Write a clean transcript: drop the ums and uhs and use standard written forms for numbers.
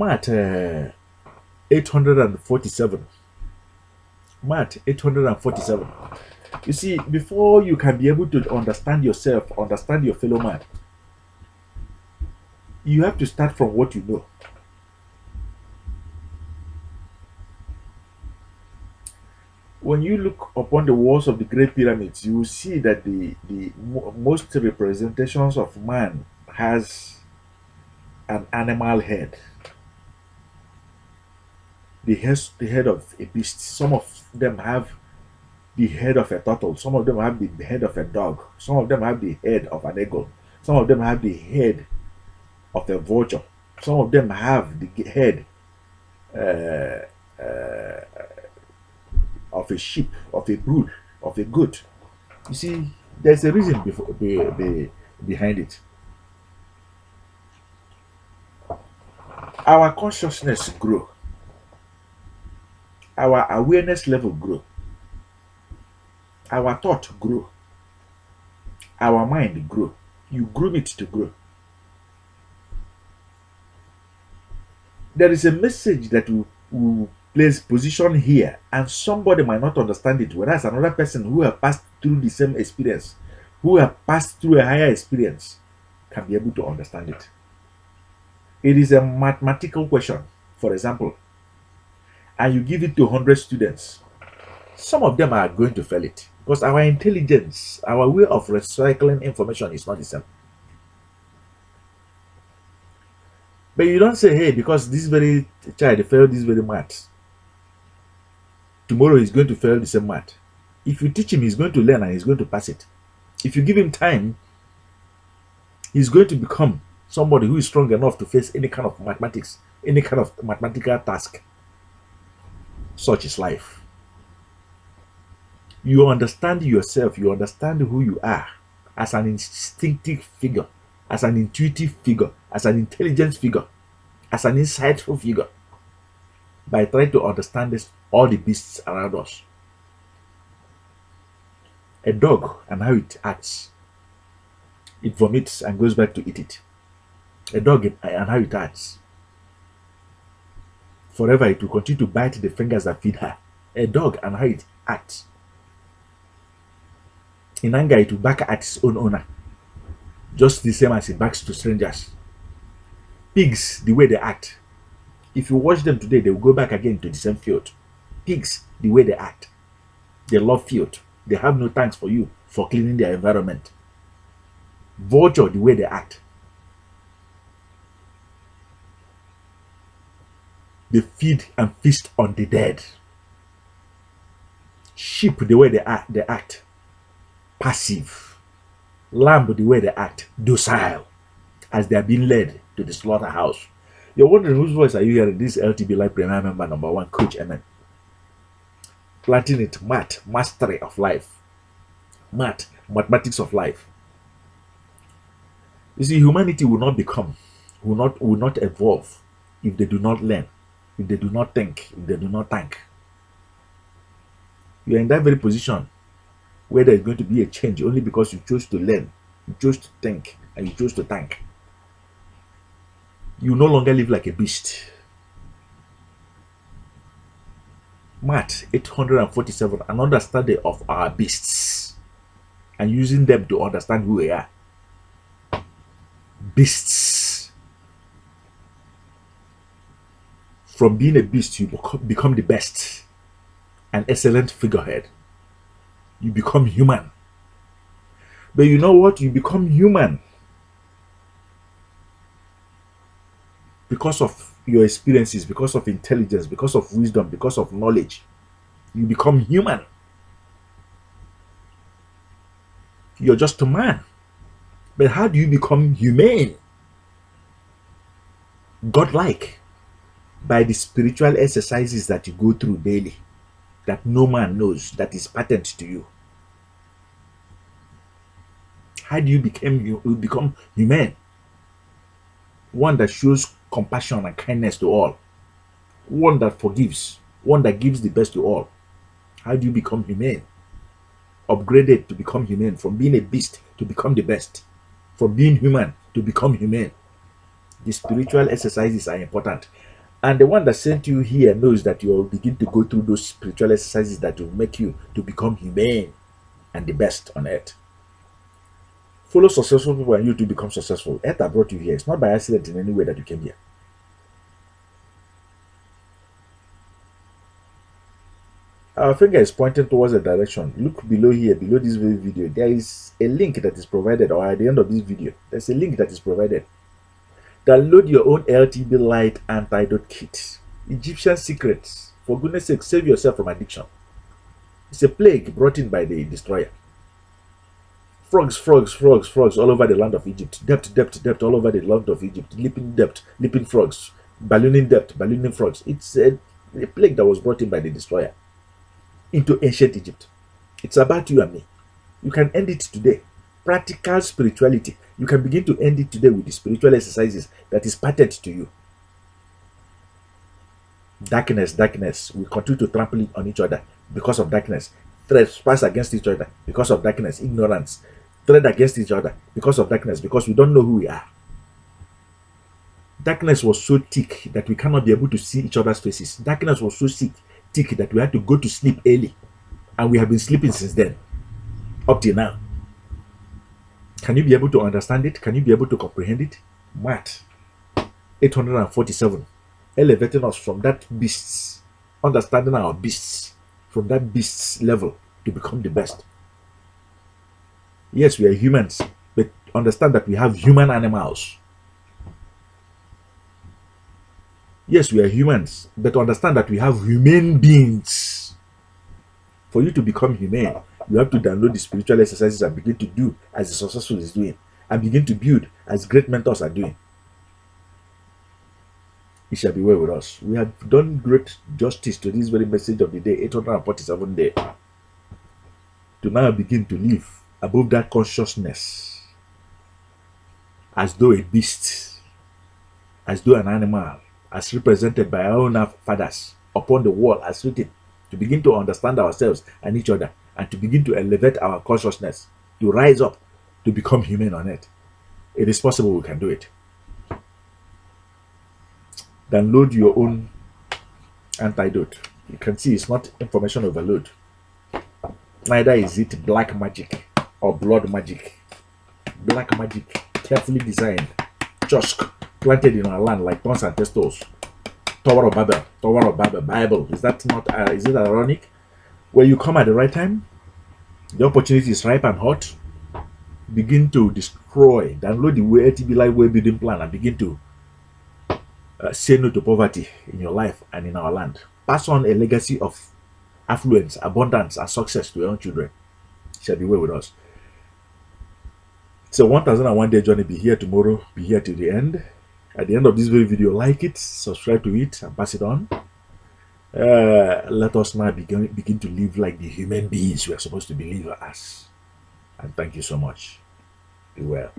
Maat 847. Maat 847. You see, before you can be able to understand yourself, understand your fellow man, you have to start from what you know. When you look upon the walls of the Great Pyramids, you will see that most representations of man has an animal head. The head of a beast. Some of them have the head of a turtle. Some of them have the head of a dog. Some of them have the head of an eagle. Some of them have the head of a vulture. Some of them have the head of a sheep, of a bull, of a goat. You see, there's a reason behind it. Our consciousness grow, our awareness level grow, our thought grow, our mind grow. You groom it to grow. There is a message that will place position here, and somebody might not understand it, whereas another person who have passed through the same experience, who have passed through a higher experience, can be able to understand it. It is a mathematical question, for example, and you give it to 100 students. Some of them are going to fail it because our intelligence, our way of recycling information is not the same. But you don't say, hey, because this very child failed this very math, tomorrow he's going to fail the same math. If you teach him, he's going to learn and he's going to pass it. If you give him time, he's going to become somebody who is strong enough to face any kind of mathematics, any kind of mathematical task. Such is life. You understand yourself, you understand who you are as an instinctive figure, as an intuitive figure, as an intelligent figure, as an insightful figure, by trying to understand this, all the beasts around us. A dog and how it acts. It vomits and goes back to eat it. A dog and how it acts. Forever it will continue to bite the fingers that feed her. A dog and how it acts. In anger, it will back at its own owner, just the same as it backs to strangers. Pigs, the way they act. If you watch them today, they will go back again to the same field. Pigs, the way they act. They love field. They have no thanks for you for cleaning their environment. Vulture, the way they act. They feed and feast on the dead. Sheep, the way they act. Passive. Lamb, the way they act. Docile. As they are being led to the slaughterhouse. You're wondering whose voice are you hearing? This LTBLIGHT Premier Member #1, COACHEMEN. Planting it, Maat, mastery of life. Maat, mathematics of life. You see, humanity will not become, will not evolve if they do not learn, if they do not think, if they do not thank. You are in that very position where there is going to be a change only because you chose to learn, you chose to think, and you chose to thank. You no longer live like a beast. Maat 847, an understanding of our beasts and using them to understand who we are. Beasts. From being a beast, you become the best, an excellent figurehead. You become human. But you know what? You become human because of your experiences, because of intelligence, because of wisdom, because of knowledge. You become human. You're just a man. But how do you become humane? Godlike. By the spiritual exercises that you go through daily, that no man knows, that is patent to you. How do you become humane? One that shows compassion and kindness to all. One that forgives. One that gives the best to all. How do you become humane? Upgraded to become humane. From being a beast to become the best. From being human to become humane. The spiritual exercises are important. And the one that sent you here knows that you'll begin to go through those spiritual exercises that will make you to become humane and the best on earth. Follow successful people and you to become successful. Earth that brought you here. It's not by accident in any way that you came here. Our finger is pointing towards a direction. Look below here, below this very video. There is a link that is provided, or at the end of this video, there's a link that is provided. Download your own LTBLIGHT antidote kit. Egyptian secrets. For goodness sake, save yourself from addiction. It's a plague brought in by the destroyer. Frogs, frogs, frogs, frogs all over the land of Egypt. Depth, depth, depth all over the land of Egypt. Leaping depth, leaping frogs. Ballooning depth, ballooning frogs. It's a plague that was brought in by the destroyer into ancient Egypt. It's about you and me. You can end it today. Practical spirituality. You can begin to end it today with the spiritual exercises that is patent to you. Darkness, darkness. We continue to trample on each other because of darkness. Trespass against each other because of darkness. Ignorance. Tread against each other because of darkness, because we don't know who we are. Darkness was so thick that we cannot be able to see each other's faces. Darkness was so thick that we had to go to sleep early. And we have been sleeping since then, up till now. Can you be able to understand it? Can you be able to comprehend it? Maat 847, elevating us from that beasts, understanding our beasts, from that beasts level to become the best. Yes, we are humans, but understand that we have human animals. Yes, we are humans, but understand that we have human beings. For you to become humane, you have to download the spiritual exercises and begin to do as the successful is doing, and begin to build as great mentors are doing. It shall be well with us. We have done great justice to this very message of the day, 847 day. To now begin to live above that consciousness, as though a beast, as though an animal, as represented by our own fathers upon the wall as written, to begin to understand ourselves and each other, and to begin to elevate our consciousness, to rise up, to become human on earth. It is possible. We can do it. Download your own antidote. You can see it's not information overload. Neither is it black magic or blood magic. Black magic, carefully designed, chusk, planted in our land like thorns and thistles. Tower of Babel, Bible. Is that not? Is it ironic? When you come at the right time, the opportunity is ripe and hot. Begin to destroy. Download the LTBLIGHT way building plan and begin to say no to poverty in your life and in our land. Pass on a legacy of affluence, abundance, and success to your own children. Shall be well with us. It's a 1001 day journey. Be here tomorrow. Be here till the end. At the end of this very video, like it, subscribe to it, and pass it on. Let us now begin to live like the human beings we are supposed to believe as. And thank you so much. Be well.